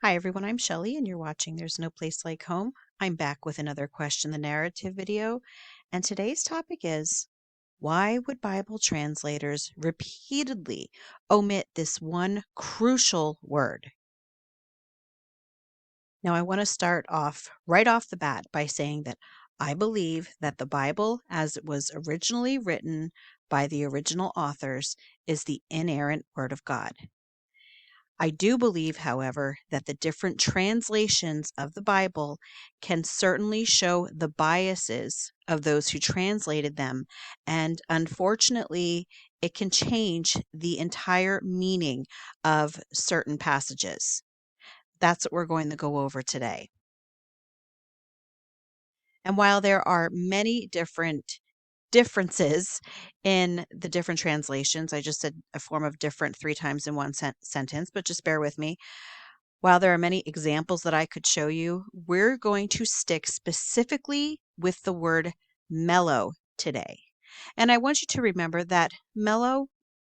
Hi everyone, I'm Shelley and you're watching There's No Place Like Home. I'm back with another Question the Narrative video, and today's topic is, why would Bible translators repeatedly omit this one crucial word? Now I want to start off right off the bat by saying that I believe that the Bible, as it was originally written by the original authors, is the inerrant Word of God. I do believe, however, that the different translations of the Bible can certainly show the biases of those who translated them, and unfortunately, it can change the entire meaning of certain passages. That's what we're going to go over today. And while there are many differences in the different translations, I just said a form of different three times in one sentence, but just bear with me. While there are many examples that I could show you, we're going to stick specifically with the word mellow today. And I want you to remember that mellow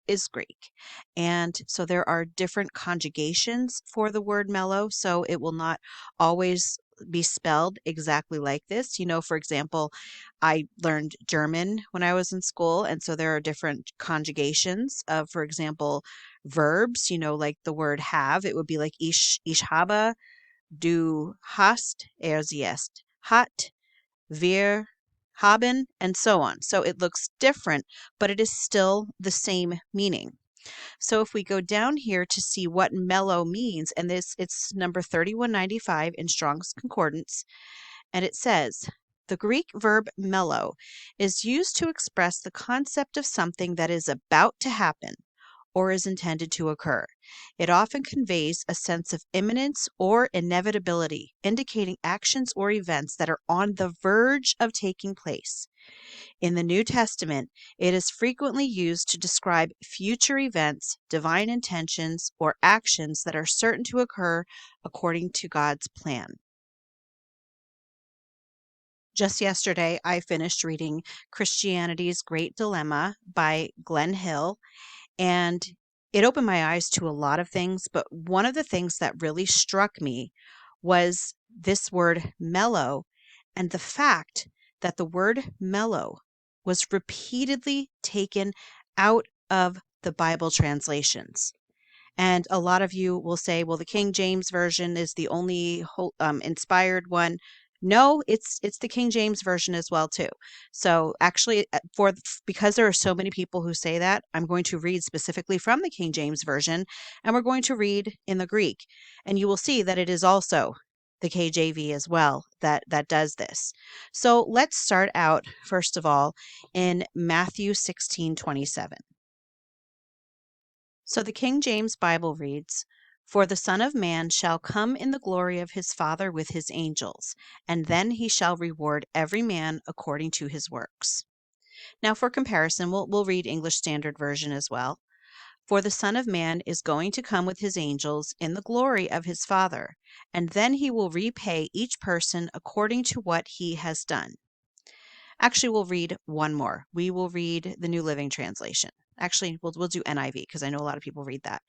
is Greek. And so there are different conjugations for the word mellow. So it will not always be spelled exactly like this. For example, I learned German when I was in school. And so there are different conjugations of, for example, verbs, like the word have, it would be like ich habe, du hast, sie ist, hat, wir haben, and so on. So it looks different, but it is still the same meaning. So if we go down here to see what mellow means, and it's number 3195 in Strong's Concordance, and it says, the Greek verb mello is used to express the concept of something that is about to happen or is intended to occur. It often conveys a sense of imminence or inevitability, indicating actions or events that are on the verge of taking place. In the New Testament, it is frequently used to describe future events, divine intentions, or actions that are certain to occur according to God's plan. Just yesterday, I finished reading Christianity's Great Dilemma by Glenn Hill, and it opened my eyes to a lot of things, but one of the things that really struck me was this word mellow, and the fact that the word mellow was repeatedly taken out of the Bible translations. And a lot of you will say, well, the King James Version is the only inspired one. No, it's the King James Version as well too. So actually, because there are so many people who say that, I'm going to read specifically from the King James Version, and we're going to read in the Greek, and you will see that it is also the KJV as well that does this. So let's start out first of all in Matthew 16:27. So the King James Bible reads, for the Son of Man shall come in the glory of his Father with his angels, and then he shall reward every man according to his works. Now for comparison, we'll read English Standard Version as well. For the Son of Man is going to come with his angels in the glory of his Father, and then he will repay each person according to what he has done. Actually, we'll read one more. We will read the New Living Translation. Actually, we'll do NIV because I know a lot of people read that.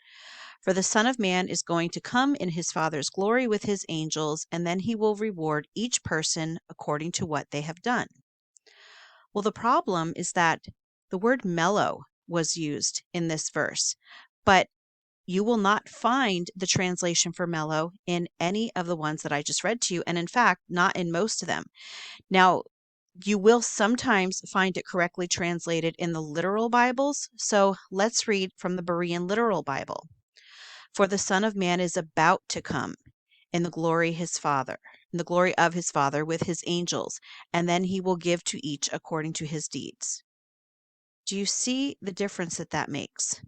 For the Son of Man is going to come in his Father's glory with his angels, and then he will reward each person according to what they have done. Well, the problem is that the word mellow was used in this verse, but you will not find the translation for mellow in any of the ones that I just read to you, and in fact, not in most of them. Now, you will sometimes find it correctly translated in the literal Bibles, so let's read from the Berean Literal Bible. For the Son of Man is about to come in the glory of his Father with his angels, and then he will give to each according to his deeds. Do you see the difference that makes?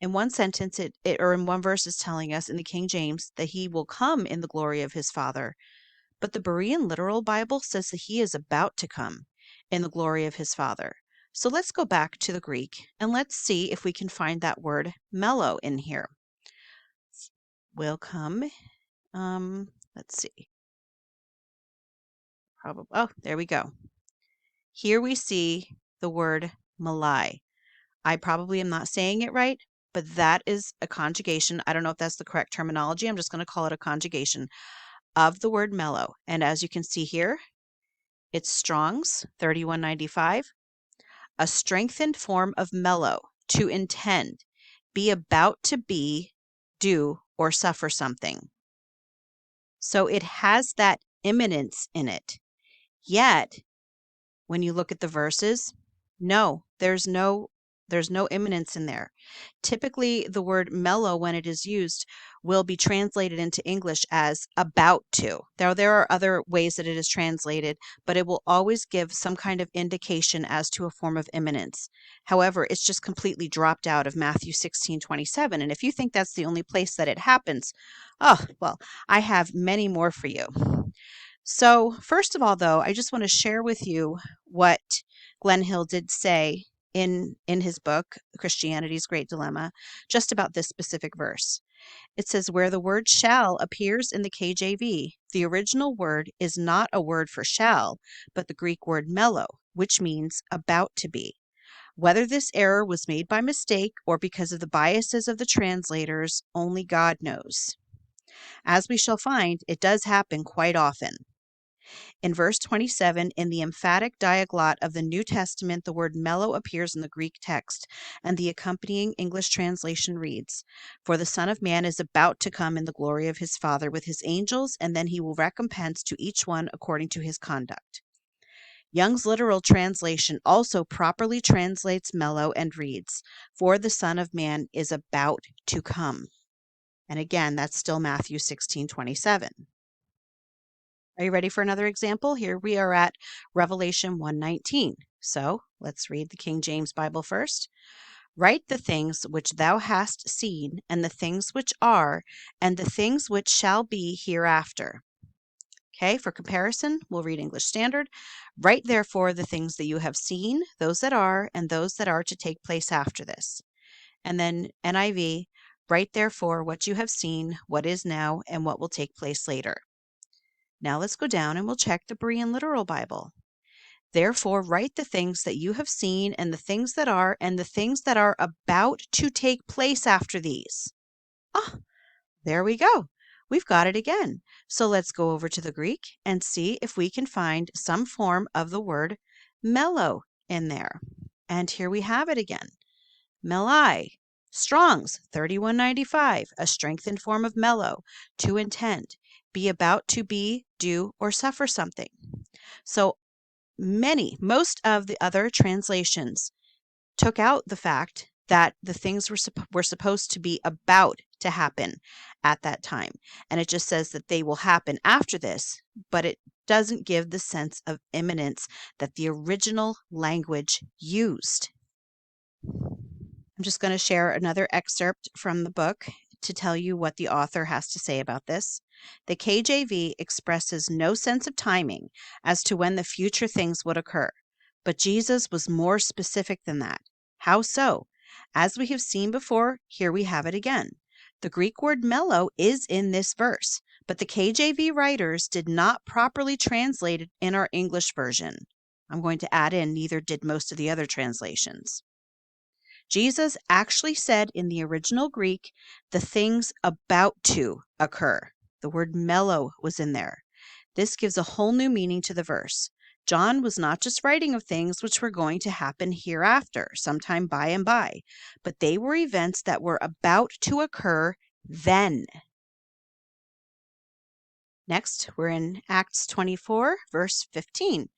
In one sentence, or in one verse, is telling us in the King James that he will come in the glory of his Father. But the Berean Literal Bible says that he is about to come in the glory of his Father. So let's go back to the Greek and let's see if we can find that word mellow in here. Will come. Let's see. Oh, there we go. Here we see the word malai. I probably am not saying it right, but that is a conjugation. I don't know if that's the correct terminology. I'm just going to call it a conjugation of the word mellow. And as you can see here, it's Strong's 3195, a strengthened form of mellow, to intend, be about to be, do, or suffer something. So it has that imminence in it. Yet, when you look at the verses, no, there's no imminence in there. Typically, the word mellow, when it is used, will be translated into English as about to. There are other ways that it is translated, but it will always give some kind of indication as to a form of imminence. However, it's just completely dropped out of Matthew 16:27. And if you think that's the only place that it happens, oh, well, I have many more for you. So, first of all, though, I just want to share with you what Glenn Hill did say in his book, Christianity's Great Dilemma, just about this specific verse. It says, where the word shall appears in the KJV, the original word is not a word for shall, but the Greek word mello, which means about to be. Whether this error was made by mistake or because of the biases of the translators, only God knows. As we shall find, it does happen quite often. In verse 27, in the emphatic diaglot of the New Testament, the word mellow appears in the Greek text, and the accompanying English translation reads, for the Son of Man is about to come in the glory of his Father with his angels, and then he will recompense to each one according to his conduct. Young's literal translation also properly translates mellow and reads, for the Son of Man is about to come. And again, that's still Matthew 16:27. Are you ready for another example? Here we are at Revelation 1:19. So let's read the King James Bible first. Write the things which thou hast seen, and the things which are, and the things which shall be hereafter. Okay, for comparison, we'll read English Standard. Write therefore the things that you have seen, those that are, and those that are to take place after this. And then NIV, write therefore what you have seen, what is now, and what will take place later. Now let's go down and we'll check the Berean Literal Bible. Therefore, write the things that you have seen, and the things that are, and the things that are about to take place after these. Ah, there we go. We've got it again. So let's go over to the Greek and see if we can find some form of the word mellow in there. And here we have it again. Melai. Strong's 3195, a strengthened form of mellow, to intend, be about to be, do, or suffer something. So most of the other translations took out the fact that the things were supposed to be about to happen at that time. And it just says that they will happen after this, but it doesn't give the sense of imminence that the original language used. I'm just going to share another excerpt from the book to tell you what the author has to say about this. The KJV expresses no sense of timing as to when the future things would occur, but Jesus was more specific than that. How so? As we have seen before, here we have it again. The Greek word mellow is in this verse, but the KJV writers did not properly translate it in our English version. I'm going to add in, neither did most of the other translations. Jesus actually said in the original Greek, the things about to occur. The word mellow was in there. This gives a whole new meaning to the verse. John was not just writing of things which were going to happen hereafter, sometime by and by, but they were events that were about to occur then. Next, we're in Acts 24, verse 15,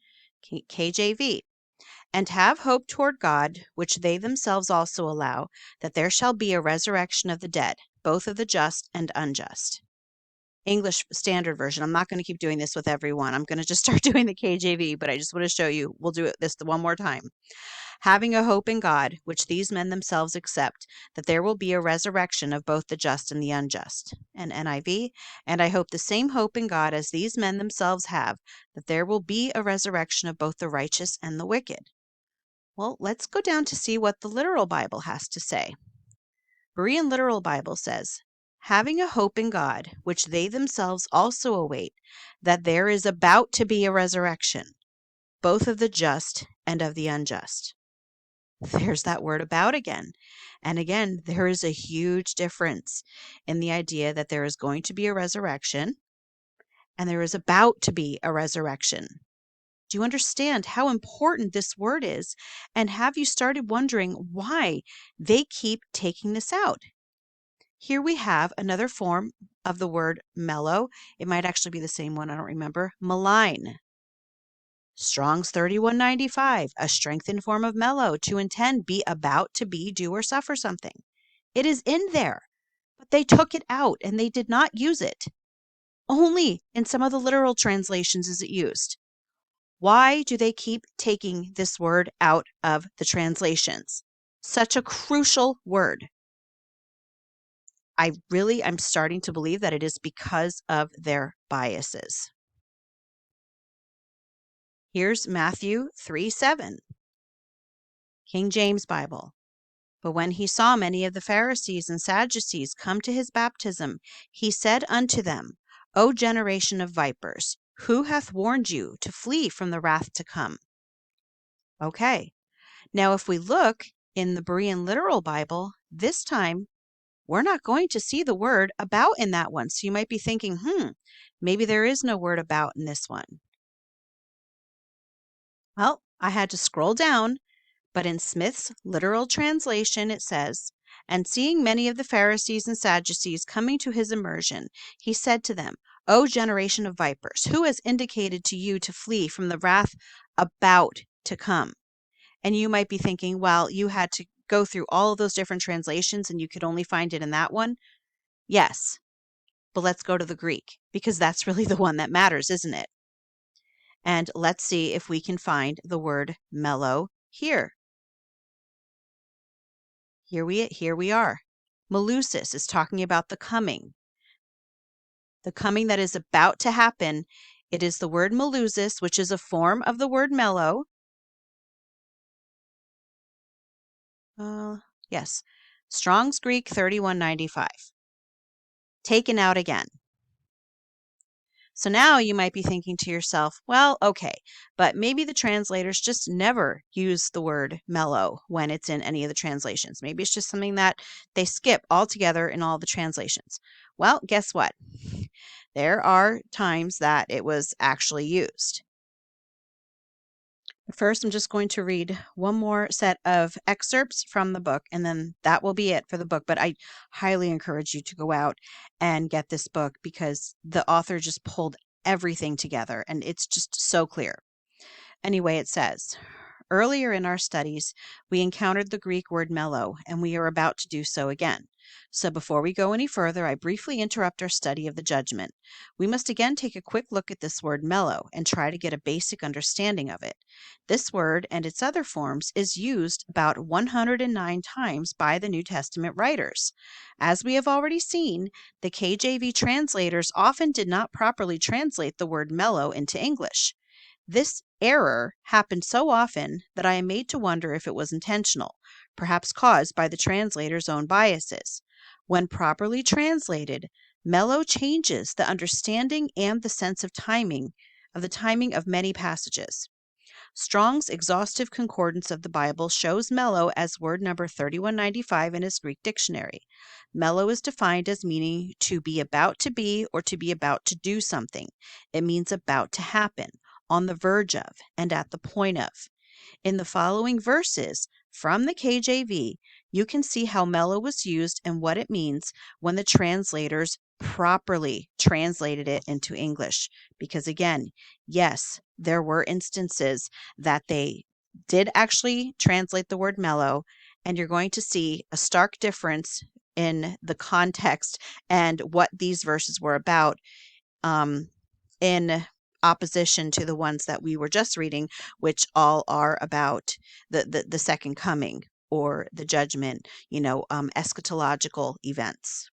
KJV. And have hope toward God, which they themselves also allow, that there shall be a resurrection of the dead, both of the just and unjust. English Standard Version. I'm not going to keep doing this with everyone. I'm going to just start doing the KJV, but I just want to show you. We'll do this one more time. Having a hope in God, which these men themselves accept, that there will be a resurrection of both the just and the unjust. And NIV, and I hope the same hope in God as these men themselves have, that there will be a resurrection of both the righteous and the wicked. Well, let's go down to see what the Literal Bible has to say. Berean Literal Bible says, having a hope in God, which they themselves also await, that there is about to be a resurrection, both of the just and of the unjust. There's that word about again. And again, there is a huge difference in the idea that there is going to be a resurrection and there is about to be a resurrection. Do you understand how important this word is? And have you started wondering why they keep taking this out? Here we have another form of the word mellow. It might actually be the same one, I don't remember. Malign. Strong's 3195, a strengthened form of mellow, to intend, be about to be, do, or suffer something. It is in there, but they took it out and they did not use it. Only in some of the literal translations is it used. Why do they keep taking this word out of the translations? Such a crucial word. I'm starting to believe that it is because of their biases. Here's Matthew 3:7, King James Bible. But when he saw many of the Pharisees and Sadducees come to his baptism, he said unto them, O generation of vipers, who hath warned you to flee from the wrath to come? Okay. Now, if we look in the Berean Literal Bible, this time we're not going to see the word about in that one. So you might be thinking, maybe there is no word about in this one. Well, I had to scroll down, but in Smith's literal translation, it says, And seeing many of the Pharisees and Sadducees coming to his immersion, he said to them, O generation of vipers, who has indicated to you to flee from the wrath about to come? And you might be thinking, well, you had to go through all of those different translations and you could only find it in that one. Yes, but let's go to the Greek because that's really the one that matters, isn't it? And let's see if we can find the word mellow here. Here we are. Melusis is talking about the coming that is about to happen. It is the word melusis, which is a form of the word mellow. Yes, Strong's Greek 3195. Taken out again. So now you might be thinking to yourself, well, okay, but maybe the translators just never use the word mellow when it's in any of the translations. Maybe it's just something that they skip altogether in all the translations. Well, guess what? There are times that it was actually used. First, I'm just going to read one more set of excerpts from the book, and then that will be it for the book. But I highly encourage you to go out and get this book because the author just pulled everything together, and it's just so clear. Anyway, it says, Earlier in our studies, we encountered the Greek word mello, and we are about to do so again. So before we go any further, I briefly interrupt our study of the judgment. We must again take a quick look at this word mello and try to get a basic understanding of it. This word and its other forms is used about 109 times by the New Testament writers. As we have already seen, the KJV translators often did not properly translate the word mello into English. This error happened so often that I am made to wonder if it was intentional, perhaps caused by the translator's own biases. When properly translated, mellow changes the understanding and the sense of the timing of many passages. Strong's exhaustive concordance of the Bible shows mellow as word number 3195 in his Greek dictionary. Mellow is defined as meaning to be about to be or to be about to do something. It means about to happen, on the verge of, and at the point of. In the following verses from the KJV, you can see how mellow was used and what it means when the translators properly translated it into English. Because again, yes, there were instances that they did actually translate the word mellow, and you're going to see a stark difference in the context and what these verses were about in opposition to the ones that we were just reading, which all are about the second coming or the judgment, eschatological events.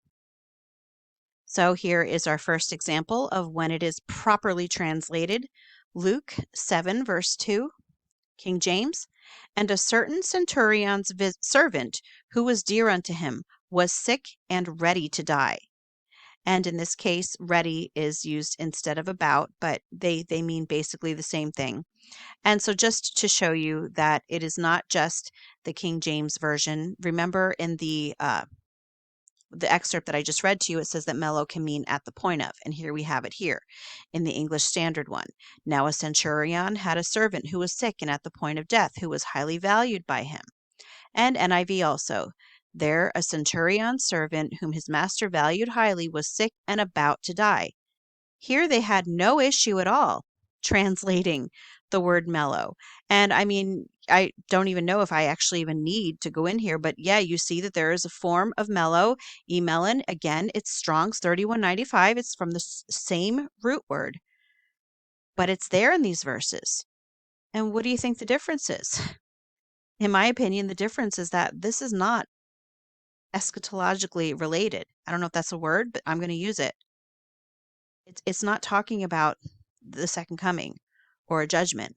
So here is our first example of when it is properly translated. Luke 7, verse 2, King James. And a certain centurion's servant who was dear unto him was sick and ready to die. And in this case, ready is used instead of about, but they mean basically the same thing. And so just to show you that it is not just the King James Version, remember in the excerpt that I just read to you, it says that mello can mean at the point of, and here we have it here in the English Standard one. Now a centurion had a servant who was sick and at the point of death, who was highly valued by him. And NIV also. There a centurion servant whom his master valued highly was sick and about to die. Here they had no issue at all translating the word mellow. And I mean, I don't even know if I actually even need to go in here, but yeah, you see that there is a form of mellow, emelon. Again, it's Strong's 3195. It's from the same root word, but it's there in these verses. And what do you think the difference is? In my opinion, the difference is that this is not eschatologically related. I don't know if that's a word, but I'm going to use it. It's not talking about the second coming or a judgment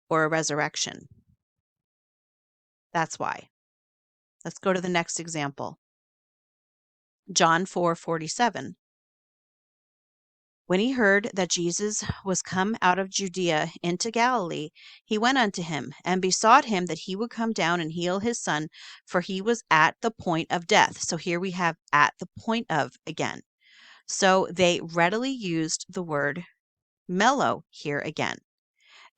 or a resurrection. That's why. Let's go to the next example. John 4:47. When he heard that Jesus was come out of Judea into Galilee, he went unto him and besought him that he would come down and heal his son, for he was at the point of death. So here we have at the point of again. So they readily used the word mellow here again.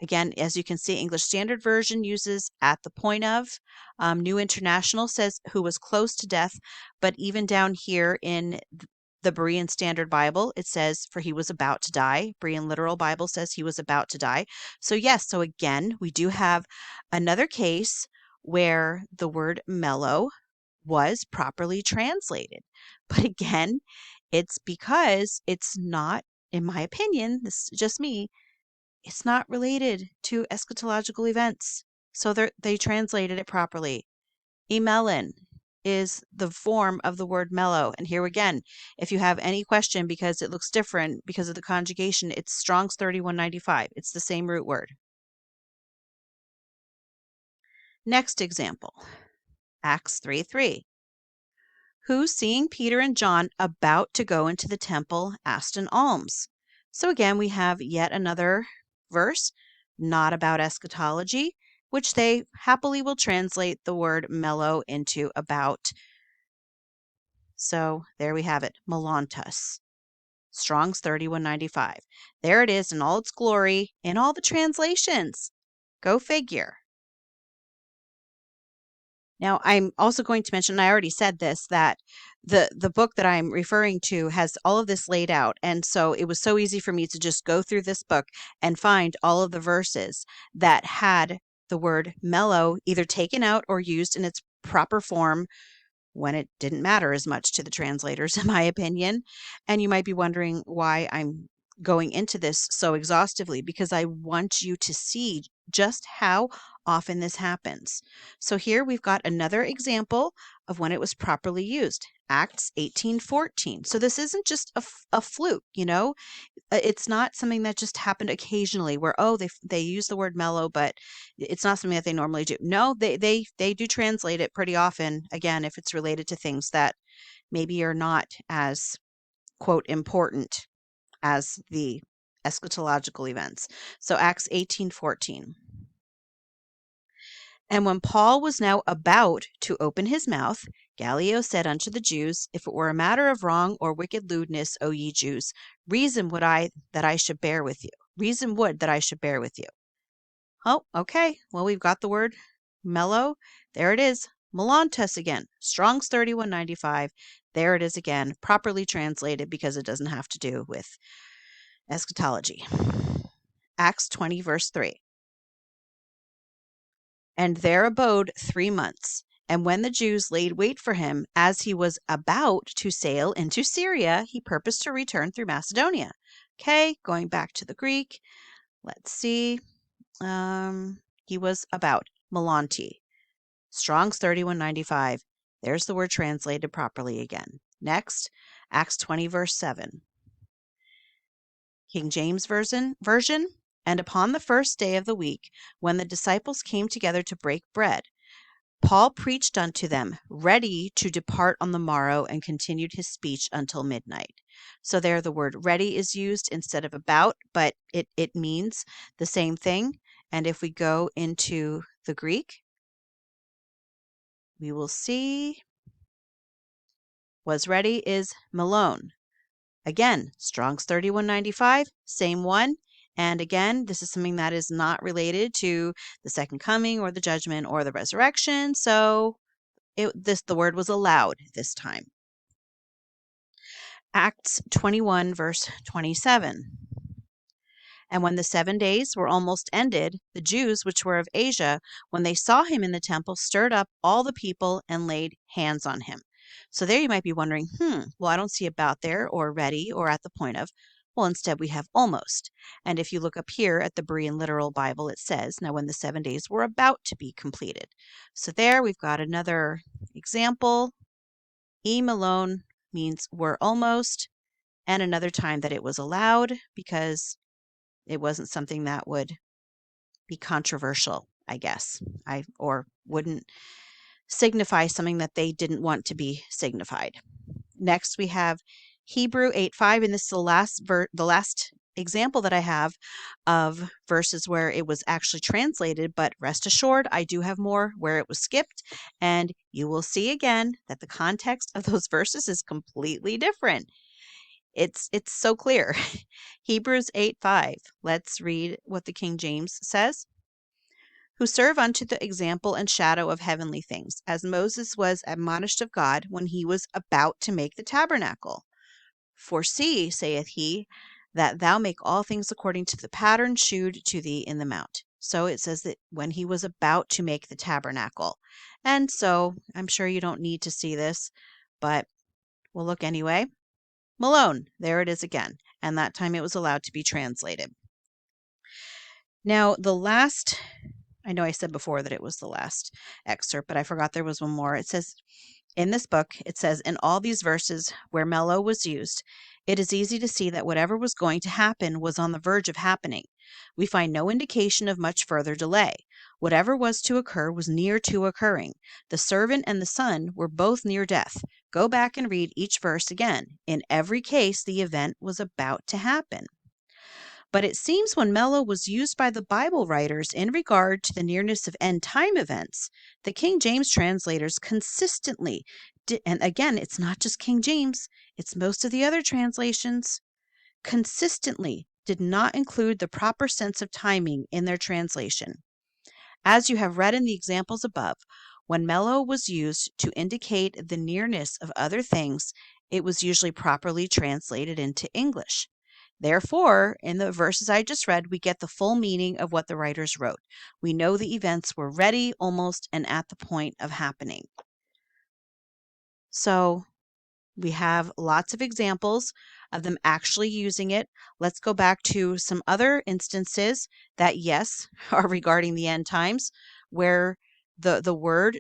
Again, as you can see, English Standard Version uses at the point of. New International says who was close to death, but even down here in the Berean Standard Bible, it says for he was about to die. Berean Literal Bible says he was about to die. So yes, so again, we do have another case where the word mellow was properly translated. But again, it's because it's not, in my opinion, this is just me, it's not related to eschatological events. So they translated it properly. Emelon is the form of the word mellow. And here again, if you have any question because it looks different because of the conjugation, it's Strong's 3195. It's the same root word. Next example, Acts 3:3. Who, seeing Peter and John about to go into the temple, asked an alms. So again, we have yet another verse, not about eschatology, which they happily will translate the word mellow into about. So there we have it, melontus. Strong's 3195. There it is in all its glory, in all the translations. Go figure. Now, I'm also going to mention, I already said this, that the book that I'm referring to has all of this laid out. And so it was so easy for me to just go through this book and find all of the verses that had the word mellow either taken out or used in its proper form when it didn't matter as much to the translators, in my opinion. And you might be wondering why I'm going into this so exhaustively, because I want you to see just how often this happens. So here we've got another example of when it was properly used. Acts 18:14. So this isn't just a fluke, you know. It's not something that just happened occasionally where, oh, they use the word mellow, but it's not something that they normally do. No, they do translate it pretty often, again, if it's related to things that maybe are not as, quote, important as the eschatological events. So Acts 18:14. And when Paul was now about to open his mouth, Gallio said unto the Jews, If it were a matter of wrong or wicked lewdness, O ye Jews, reason would that I should bear with you. Reason would that I should bear with you. Oh, okay. Well, we've got the word mellow. There it is. Melontus again. Strong's 3195. There it is again. Properly translated because it doesn't have to do with eschatology. Acts 20, verse 3. And there abode 3 months. And when the Jews laid wait for him, as he was about to sail into Syria, he purposed to return through Macedonia. Okay, going back to the Greek. Let's see. He was about. Melonti. Strong's 3195. There's the word translated properly again. Next, Acts 20, verse 7. King James Version. And upon the first day of the week, when the disciples came together to break bread, Paul preached unto them, ready to depart on the morrow, and continued his speech until midnight. So there the word ready is used instead of about, but it means the same thing. And if we go into the Greek, we will see was ready is melon. Again, Strong's 3195, same one. And again, this is something that is not related to the second coming or the judgment or the resurrection. So the word was allowed this time. Acts 21, verse 27. And when the 7 days were almost ended, the Jews which were of Asia, when they saw him in the temple, stirred up all the people and laid hands on him. So there you might be wondering, well, I don't see about there or ready or at the point of. Well, instead we have almost. And if you look up here at the Berean Literal Bible, it says, now when the 7 days were about to be completed. So there we've got another example. Malone means were almost, and another time that it was allowed because it wasn't something that would be controversial, I guess, or wouldn't signify something that they didn't want to be signified. Next, we have Hebrew 8:5, and this is the last example that I have of verses where it was actually translated, but rest assured, I do have more where it was skipped, and you will see again that the context of those verses is completely different. It's so clear. Hebrews 8:5. Let's read what the King James says. Who serve unto the example and shadow of heavenly things, as Moses was admonished of God when he was about to make the tabernacle. For see, saith he, that thou make all things according to the pattern shewed to thee in the mount. So it says that when he was about to make the tabernacle. And so I'm sure you don't need to see this, but we'll look anyway. Malone, there it is again, and that time it was allowed to be translated. Now, I know I said before that it was the last excerpt, but I forgot there was one more. It says, in this book, it says, in all these verses where mello was used, it is easy to see that whatever was going to happen was on the verge of happening. We find no indication of much further delay. Whatever was to occur was near to occurring. The servant and the son were both near death. Go back and read each verse again. In every case, the event was about to happen. But it seems when mello was used by the Bible writers in regard to the nearness of end time events, the King James translators consistently did, and again, it's not just King James, it's most of the other translations, consistently did not include the proper sense of timing in their translation. As you have read in the examples above, when mello was used to indicate the nearness of other things, it was usually properly translated into English. Therefore, in the verses I just read, we get the full meaning of what the writers wrote. We know the events were ready, almost, and at the point of happening. So we have lots of examples of them actually using it. Let's go back to some other instances that, yes, are regarding the end times, where the word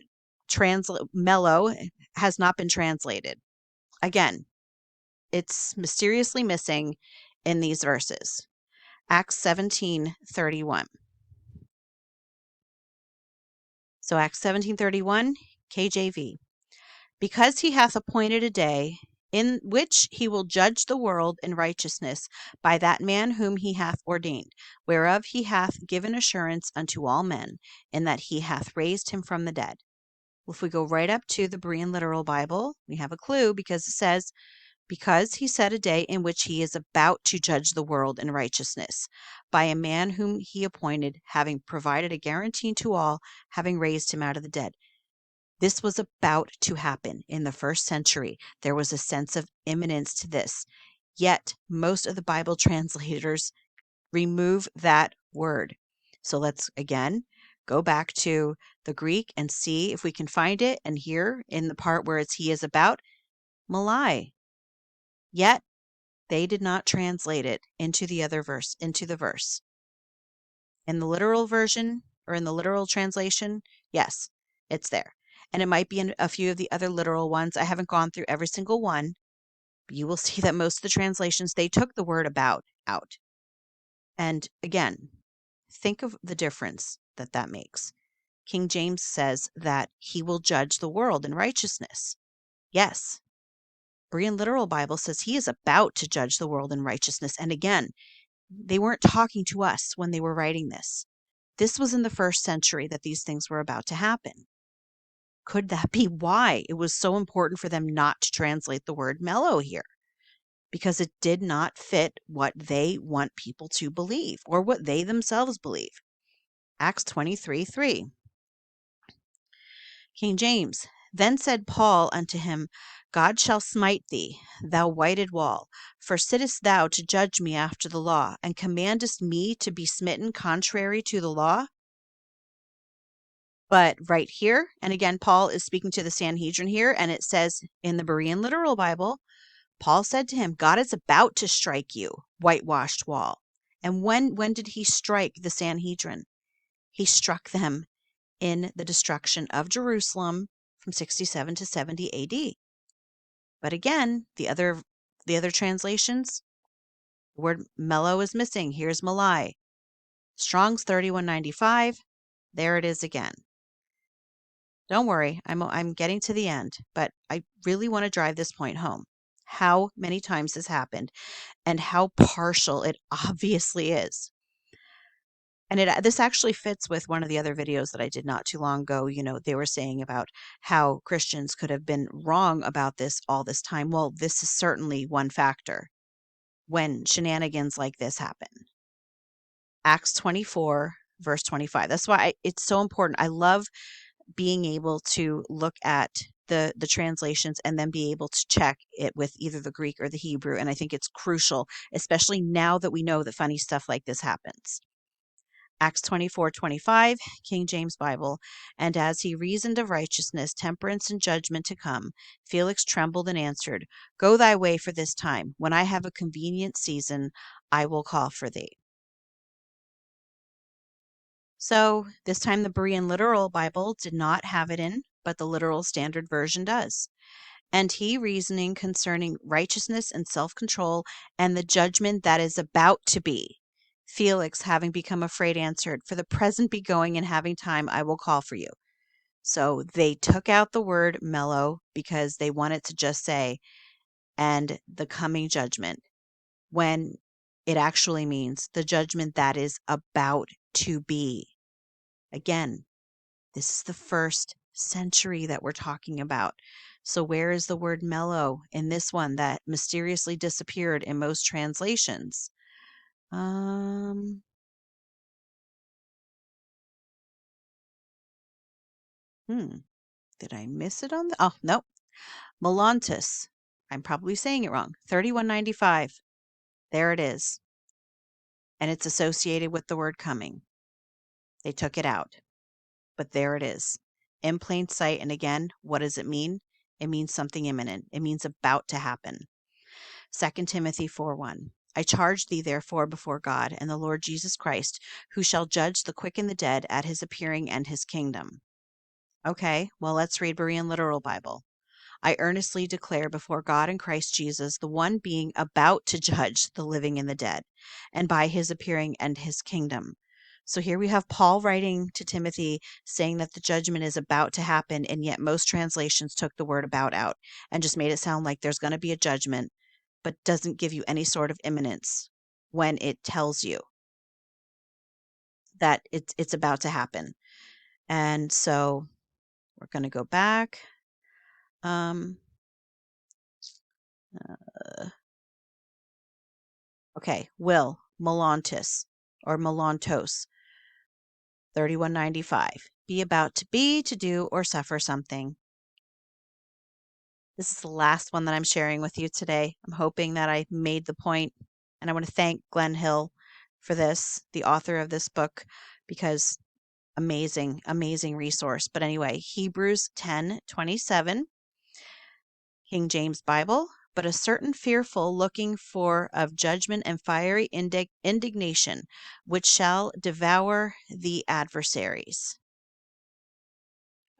mello has not been translated. Again, it's mysteriously missing in these verses. Acts 17:31. So Acts 17:31, KJV. Because he hath appointed a day in which he will judge the world in righteousness by that man whom he hath ordained, whereof he hath given assurance unto all men, in that he hath raised him from the dead. If we go right up to the Berean Literal Bible, we have a clue because it says, because he set a day in which he is about to judge the world in righteousness, by a man whom he appointed, having provided a guarantee to all, having raised him out of the dead. This was about to happen in the first century. There was a sense of imminence to this. Yet, most of the Bible translators remove that word. So let's again go back to the Greek and see if we can find it. And here in the part where it's he is about, malai. Yet they did not translate it into the verse. In the literal version or in the literal translation, yes, it's there. And it might be in a few of the other literal ones. I haven't gone through every single one. But you will see that most of the translations, they took the word about out. And again, think of the difference that makes. King James says that he will judge the world in righteousness. Yes, Berean Literal Bible says he is about to judge the world in righteousness. And again, they weren't talking to us when they were writing this. This was in the first century that these things were about to happen. Could that be why it was so important for them not to translate the word mellow here? Because it did not fit what they want people to believe or what they themselves believe. Acts 23:3. King James, then said Paul unto him, God shall smite thee, thou whited wall, for sittest thou to judge me after the law, and commandest me to be smitten contrary to the law? But right here, and again, Paul is speaking to the Sanhedrin here, and it says in the Berean Literal Bible, Paul said to him, God is about to strike you, whitewashed wall. And when did he strike the Sanhedrin? He struck them in the destruction of Jerusalem from 67 to 70 AD. But again, the other translations, the word mellow is missing. Here's malai. Strong's 3195. There it is again. Don't worry, I'm getting to the end, but I really want to drive this point home. How many times this happened and how partial it obviously is. And this actually fits with one of the other videos that I did not too long ago. They were saying about how Christians could have been wrong about this all this time. Well, this is certainly one factor when shenanigans like this happen. Acts 24, verse 25. That's why it's so important. I love being able to look at the translations and then be able to check it with either the Greek or the Hebrew. And I think it's crucial, especially now that we know that funny stuff like this happens. Acts 24:25, King James Bible. And as he reasoned of righteousness, temperance, and judgment to come, Felix trembled and answered, Go thy way for this time. When I have a convenient season, I will call for thee. So this time the Berean Literal Bible did not have it in, but the Literal Standard Version does. And he, reasoning concerning righteousness and self-control and the judgment that is about to be, Felix, having become afraid, answered, For the present be going, and having time, I will call for you. So they took out the word mellow because they wanted to just say, and the coming judgment, when it actually means the judgment that is about to be. Again, this is the first century that we're talking about. So where is the word mellow in this one that mysteriously disappeared in most translations? Did I miss it on the? Oh, no. Melontus. I'm probably saying it wrong. 3195. There it is. And it's associated with the word coming. They took it out. But there it is. In plain sight. And again, what does it mean? It means something imminent. It means about to happen. 2 Timothy 4:1. I charge thee therefore before God and the Lord Jesus Christ, who shall judge the quick and the dead at his appearing and his kingdom. Okay, well, let's read Berean Literal Bible. I earnestly declare before God and Christ Jesus, the one being about to judge the living and the dead, and by his appearing and his kingdom. So here we have Paul writing to Timothy saying that the judgment is about to happen, and yet most translations took the word about out and just made it sound like there's going to be a judgment, but doesn't give you any sort of imminence when it tells you that it's about to happen. And so we're going to go back. Okay, will, melontus, or melontos, 3195. Be about to be, to do, or suffer something. This is the last one that I'm sharing with you today. I'm hoping that I made the point, and I want to thank Glenn Hill for this, the author of this book, because amazing, amazing resource. But anyway, Hebrews 10:27, King James Bible. But a certain fearful looking for of judgment and fiery indignation, which shall devour the adversaries.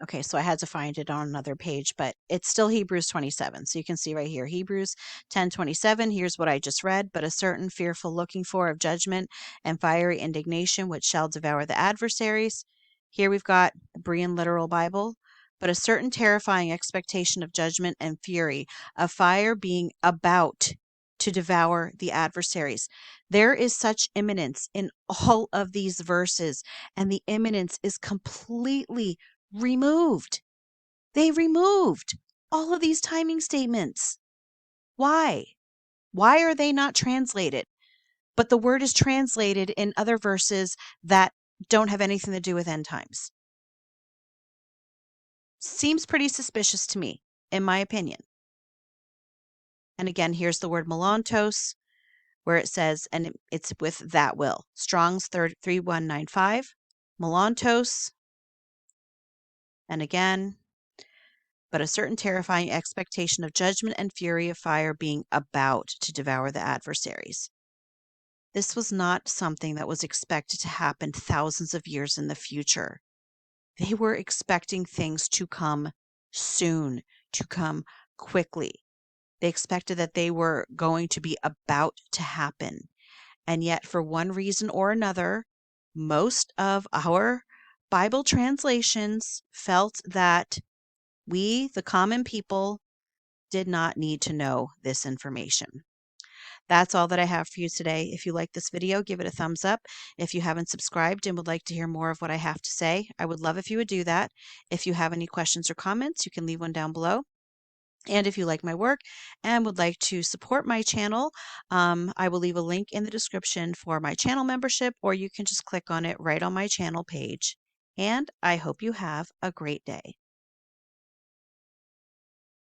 Okay, so I had to find it on another page, but it's still Hebrews 27. So you can see right here, Hebrews 10:27. Here's what I just read. But a certain fearful looking for of judgment and fiery indignation, which shall devour the adversaries. Here we've got the Berean literal Bible, but a certain terrifying expectation of judgment and fury, of fire being about to devour the adversaries. There is such imminence in all of these verses, and the imminence is completely removed. They removed all of these timing statements. Why? Why are they not translated? But the word is translated in other verses that don't have anything to do with end times. Seems pretty suspicious to me, in my opinion. And again, here's the word melantos, where it says, and it's with that will. Strong's 3195, melantos, and again, but a certain terrifying expectation of judgment and fury of fire being about to devour the adversaries. This was not something that was expected to happen thousands of years in the future. They were expecting things to come soon, to come quickly. They expected that they were going to be about to happen. And yet, for one reason or another, most of our Bible translations felt that we, the common people, did not need to know this information. That's all that I have for you today. If you like this video, give it a thumbs up. If you haven't subscribed and would like to hear more of what I have to say, I would love if you would do that. If you have any questions or comments, you can leave one down below. And if you like my work and would like to support my channel, I will leave a link in the description for my channel membership, or you can just click on it right on my channel page. And I hope you have a great day.